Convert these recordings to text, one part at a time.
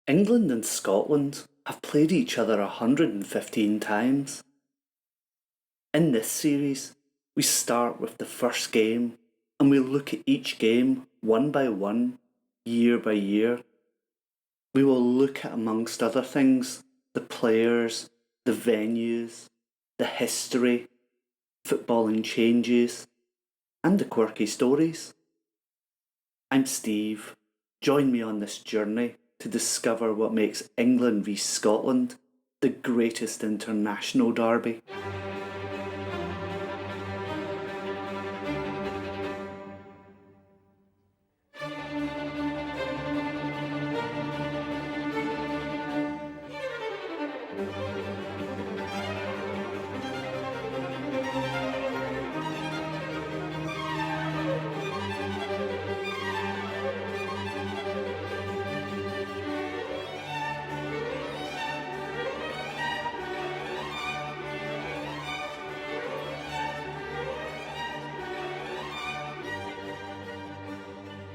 England and Scotland have played each other 115 times. In this series, we start with the first game and we look at each game one by one, year by year. We will look at, amongst other things, the players, the venues, the history, footballing changes, and the quirky stories. I'm Steve. Join me on this journey to discover what makes England v Scotland the greatest international derby.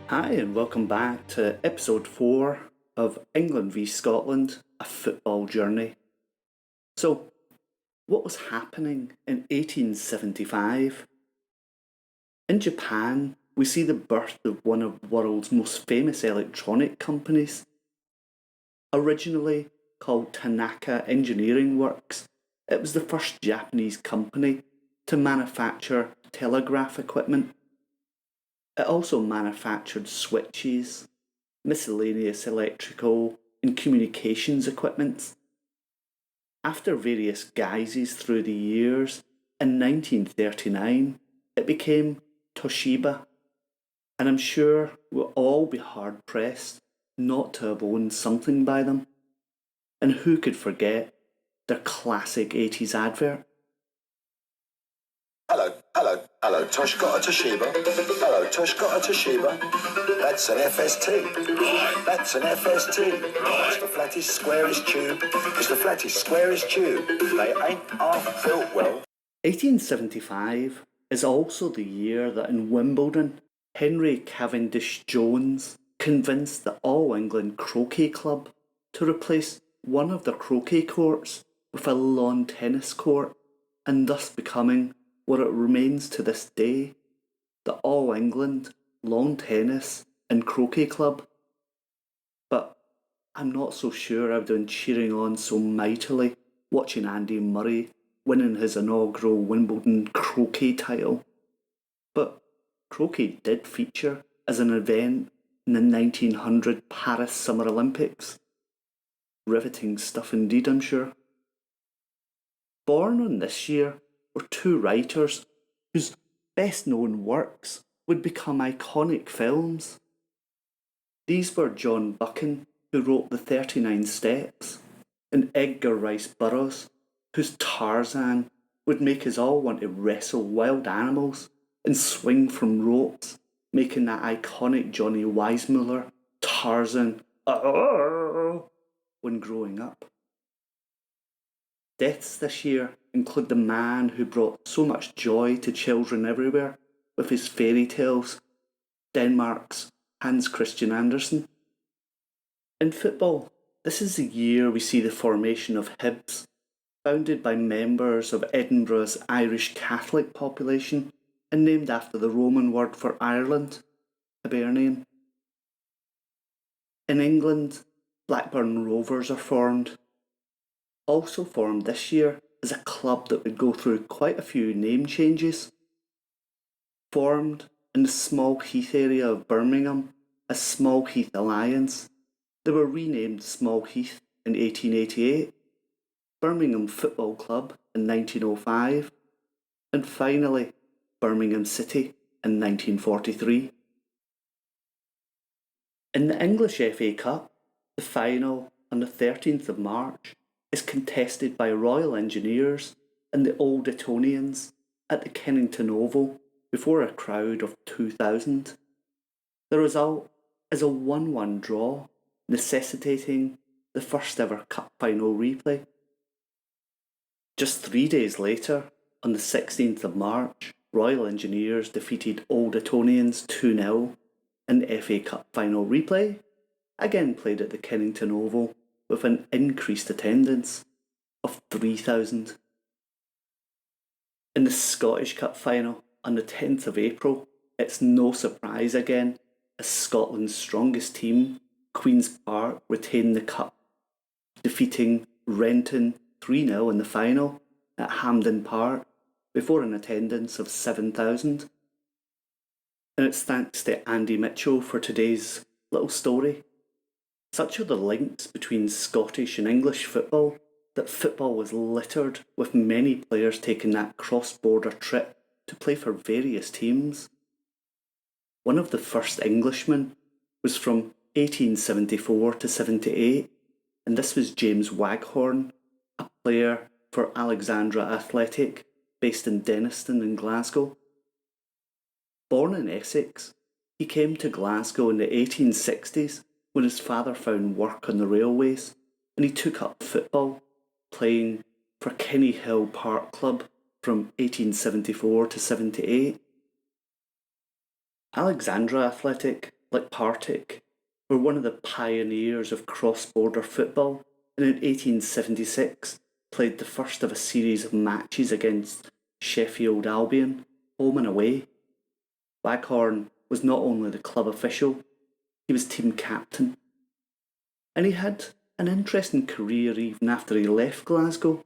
Hi, and welcome back to episode 4 of England v Scotland, a football journey. So, what was happening in 1875? In Japan, we see the birth of one of the world's most famous electronic companies. Originally called Tanaka Engineering Works, it was the first Japanese company to manufacture telegraph equipment. It also manufactured switches, miscellaneous electrical and communications equipment. After various guises through the years, in 1939 it became Toshiba, and I'm sure we'll all be hard pressed not to have owned something by them. And who could forget their classic 80s advert? Hello, Tosh got a Toshiba. Hello, Tosh got a Toshiba. That's an FST. That's an FST. It's the flattest, squarest tube. It's the flattest, squarest tube. They ain't half built well. 1875 is also the year that in Wimbledon, Henry Cavendish Jones convinced the All England Croquet Club to replace one of their croquet courts with a lawn tennis court, and thus becoming what it remains to this day, the All England Lawn Tennis and Croquet Club. But I'm not so sure I've been cheering on so mightily watching Andy Murray winning his inaugural Wimbledon croquet title. But croquet did feature as an event in the 1900 Paris Summer Olympics. Riveting stuff indeed, I'm sure. Born on this year were two writers whose best known works would become iconic films. These were John Buchan, who wrote The 39 Steps, and Edgar Rice Burroughs, whose Tarzan would make us all want to wrestle wild animals and swing from ropes, making that iconic Johnny Weissmuller Tarzan when growing up. Deaths this year include the man who brought so much joy to children everywhere with his fairy tales, Denmark's Hans Christian Andersen. In football, this is the year we see the formation of Hibs, founded by members of Edinburgh's Irish Catholic population and named after the Roman word for Ireland, Hibernian. In England, Blackburn Rovers are formed. Also formed this year is a club that would go through quite a few name changes. Formed in the Small Heath area of Birmingham as Small Heath Alliance, they were renamed Small Heath in 1888, Birmingham Football Club in 1905, and finally Birmingham City in 1943. In the English FA Cup, the final on the 13th of March is contested by Royal Engineers and the Old Etonians at the Kennington Oval before a crowd of 2,000. The result is a 1-1 draw, necessitating the first ever cup final replay. Just 3 days later, on the 16th of March, Royal Engineers defeated Old Etonians 2-0 in the FA Cup final replay, again played at the Kennington Oval with an increased attendance of 3,000. In the Scottish Cup final on the 10th of April, it's no surprise again as Scotland's strongest team, Queen's Park, retained the cup, defeating Renton 3-0 in the final at Hampden Park before an attendance of 7,000. And it's thanks to Andy Mitchell for today's little story. Such are the links between Scottish and English football that football was littered with many players taking that cross-border trip to play for various teams. One of the first Englishmen was from 1874 to 78, and this was James Waghorn, a player for Alexandra Athletic, based in Denniston in Glasgow. Born in Essex, he came to Glasgow in the 1860s when his father found work on the railways, and he took up football, playing for Kenny Hill Park Club from 1874 to 78. Alexandra Athletic, like Partick, were one of the pioneers of cross-border football, and in 1876 played the first of a series of matches against Sheffield Albion, home and away. Waghorn was not only the club official, he was team captain. And he had an interesting career even after he left Glasgow.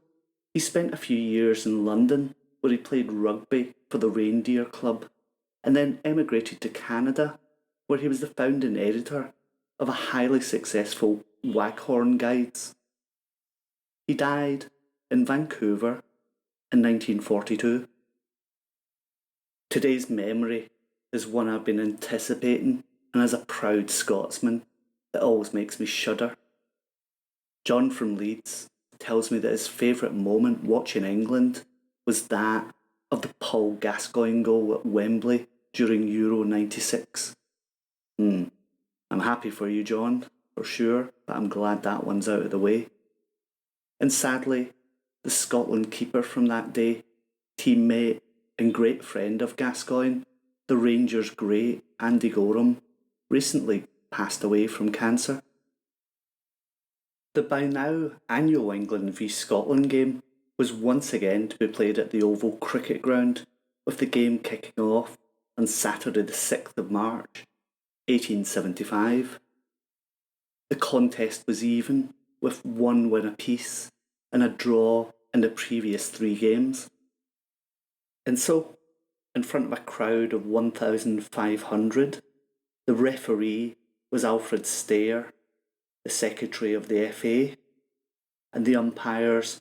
He spent a few years in London where he played rugby for the Reindeer Club, and then emigrated to Canada where he was the founding editor of a highly successful Waghorn Guides. He died in Vancouver in 1942. Today's memory is one I've been anticipating, and as a proud Scotsman, it always makes me shudder. John from Leeds tells me that his favourite moment watching England was that of the Paul Gascoigne goal at Wembley during Euro 96. I'm happy for you, John, for sure, but I'm glad that one's out of the way. And sadly, the Scotland keeper from that day, teammate and great friend of Gascoigne, the Rangers great Andy Gorham, recently passed away from cancer. The by now annual England v Scotland game was once again to be played at the Oval Cricket Ground, with the game kicking off on Saturday the 6th of March, 1875. The contest was even, with one win apiece and a draw in the previous 3 games. And so, in front of a crowd of 1,500, the referee was Alfred Stair, the secretary of the FA, and the umpires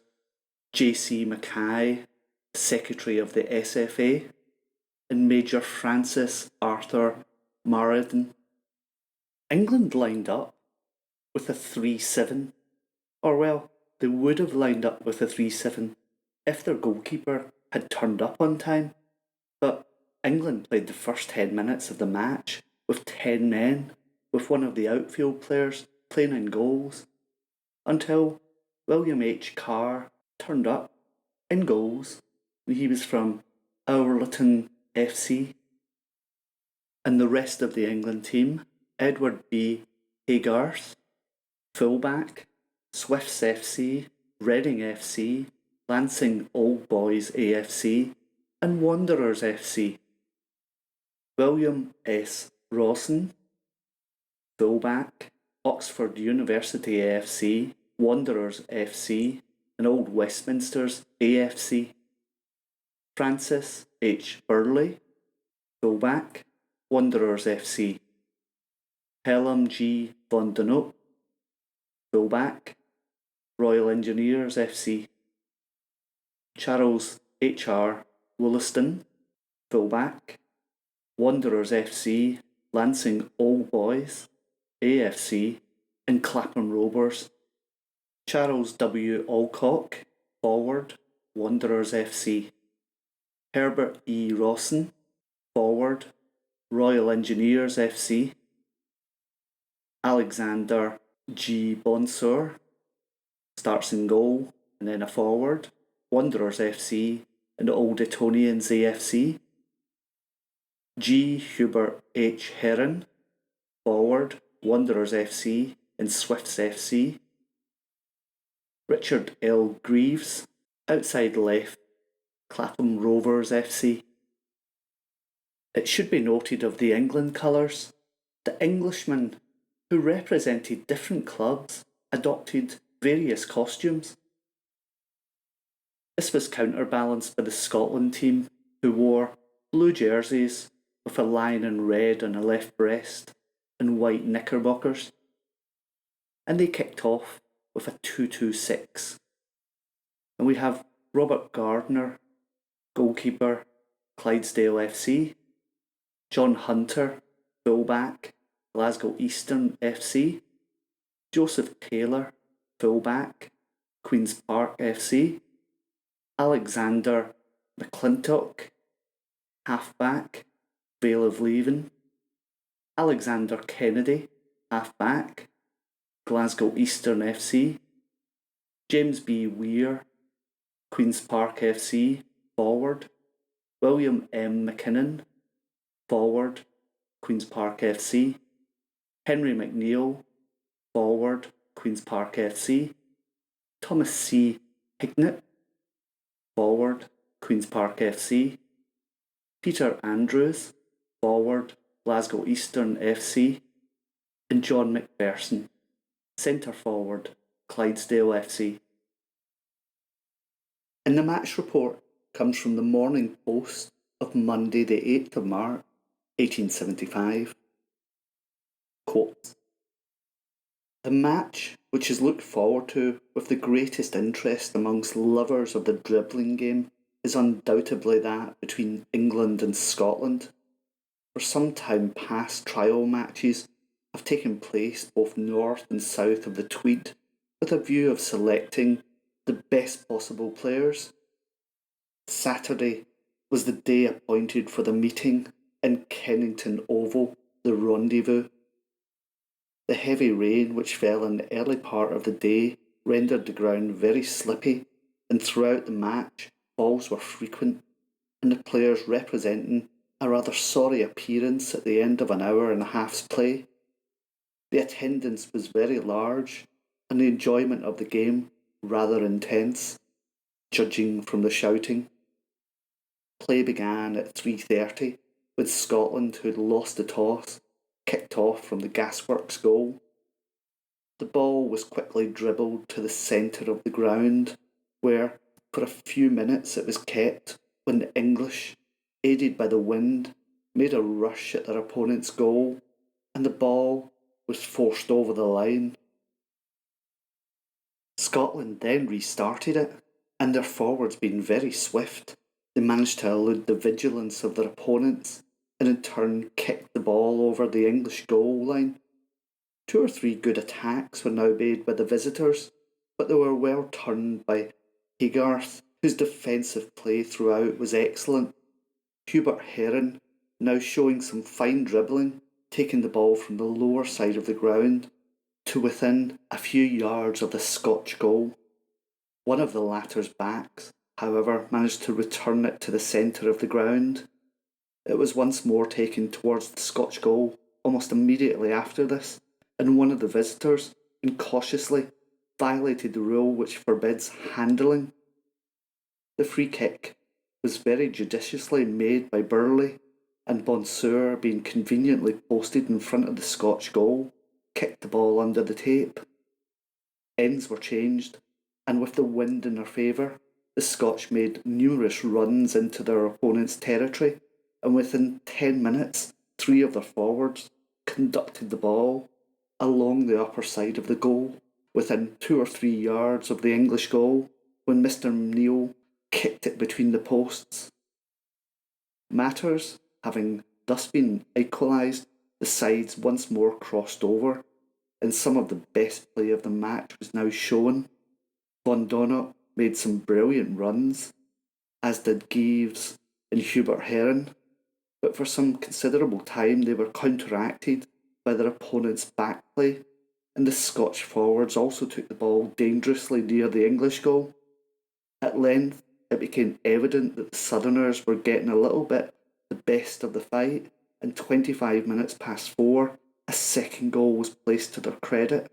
J.C. Mackay, secretary of the SFA, and Major Francis Arthur Mariden. England lined up with a 3-7, or well, they would have lined up with a 3-7 if their goalkeeper had turned up on time, but England played the first 10 minutes of the match with 10 men, with one of the outfield players playing in goals, until William H. Carr turned up in goals, and he was from Owlerton FC. And the rest of the England team, Edward B. Haygarth, fullback, Swifts FC, Reading FC, Lancing Old Boys AFC, and Wanderers FC. William S. Rawson, fullback, Oxford University AFC, Wanderers FC, and Old Westminsters AFC. Francis H. Burley, fullback, Wanderers FC. Pelham G. von Denote, fullback, Royal Engineers FC. Charles H.R. Wollaston, fullback, Wanderers FC, Lancing Old Boys AFC, and Clapham Rovers. Charles W. Alcock, forward, Wanderers FC. Herbert E. Rawson, forward, Royal Engineers FC. Alexander G. Bonsour starts in goal and then a forward, Wanderers FC and Old Etonians AFC. G. Hubert H. Heron, forward, Wanderers FC and Swifts FC. Richard L. Greaves, outside left, Clapham Rovers FC. It should be noted of the England colours, the Englishmen who represented different clubs adopted various costumes. This was counterbalanced by the Scotland team, who wore blue jerseys with a lion in red on the left breast and white knickerbockers. And they kicked off with a 2-2-6. And we have Robert Gardner, goalkeeper, Clydesdale FC, John Hunter, fullback, Glasgow Eastern FC, Joseph Taylor, fullback, Queen's Park FC, Alexander McClintock, halfback, Vale of Leven, Alexander Kennedy, halfback, Glasgow Eastern FC, James B. Weir, Queen's Park FC, forward, William M. McKinnon, forward, Queen's Park FC, Henry McNeil, forward, Queen's Park FC, Thomas C. Hignett, forward, Queen's Park FC, Peter Andrews, forward, Glasgow Eastern FC, and John McPherson, centre forward, Clydesdale FC. And the match report comes from the Morning Post of Monday the 8th of March, 1875. Quote, "The match, which is looked forward to with the greatest interest amongst lovers of the dribbling game, is undoubtedly that between England and Scotland. For some time past, trial matches have taken place both north and south of the Tweed with a view of selecting the best possible players. Saturday was the day appointed for the meeting in Kennington Oval, the rendezvous. The heavy rain which fell in the early part of the day rendered the ground very slippy, and throughout the match falls were frequent, and the players representing a rather sorry appearance at the end of an hour and a half's play. The attendance was very large, and the enjoyment of the game rather intense, judging from the shouting. Play began at 3:30, with Scotland, who had lost the toss, kicked off from the Gasworks goal. The ball was quickly dribbled to the centre of the ground, where for a few minutes it was kept when the English, aided by the wind, made a rush at their opponent's goal, and the ball was forced over the line. Scotland then restarted it, and their forwards being very swift, they managed to elude the vigilance of their opponents and in turn kicked the ball over the English goal line. 2 or 3 good attacks were now made by the visitors, but they were well turned by Haygarth, whose defensive play throughout was excellent. Hubert Heron, now showing some fine dribbling, taking the ball from the lower side of the ground to within a few yards of the Scotch goal. One of the latter's backs, however, managed to return it to the centre of the ground. It was once more taken towards the Scotch goal almost immediately after this, and one of the visitors, incautiously, violated the rule which forbids handling. The free kick was very judiciously made by Burley, and Bonsour, being conveniently posted in front of the Scotch goal, kicked the ball under the tape. Ends were changed, and with the wind in their favour, the Scotch made numerous runs into their opponent's territory, and within 10 minutes, 3 of their forwards conducted the ball along the upper side of the goal, within 2 or 3 yards of the English goal, when Mr. Neal kicked it between the posts. Matters having thus been equalised, the sides once more crossed over, and some of the best play of the match was now shown. Von Donop made some brilliant runs, as did Gives and Hubert Heron, but for some considerable time they were counteracted by their opponent's back play, and the Scotch forwards also took the ball dangerously near the English goal. At length it became evident that the Southerners were getting a little bit the best of the fight, and 25 minutes past 4 a second goal was placed to their credit.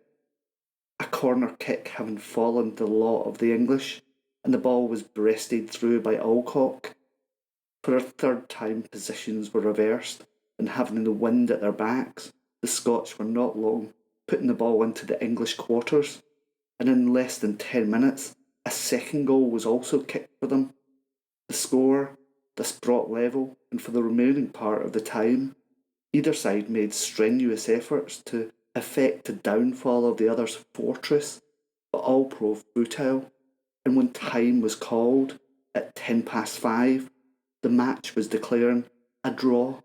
A corner kick having fallen to the lot of the English, and the ball was breasted through by Alcock. For a third time, positions were reversed, and having the wind at their backs, the Scots were not long putting the ball into the English quarters, and in less than 10 minutes, a second goal was also kicked for them. The score thus brought level, and for the remaining part of the time, either side made strenuous efforts to effect the downfall of the other's fortress, but all proved futile, and when time was called, at 5:10, the match was declaring a draw,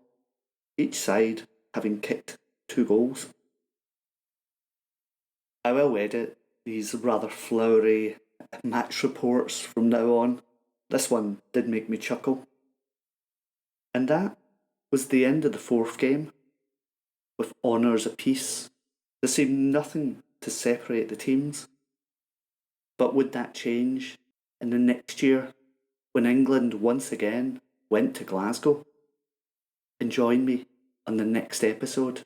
each side having kicked 2 goals. I will edit these rather flowery match reports from now on. This one did make me chuckle. And that was the end of the 4th game. With honours apiece, there seemed nothing to separate the teams. But would that change in the next year when England once again went to Glasgow? And join me on the next episode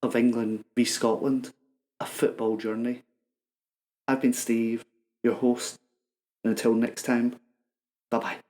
of England v Scotland, a football journey. I've been Steve, your host, and until next time, bye bye.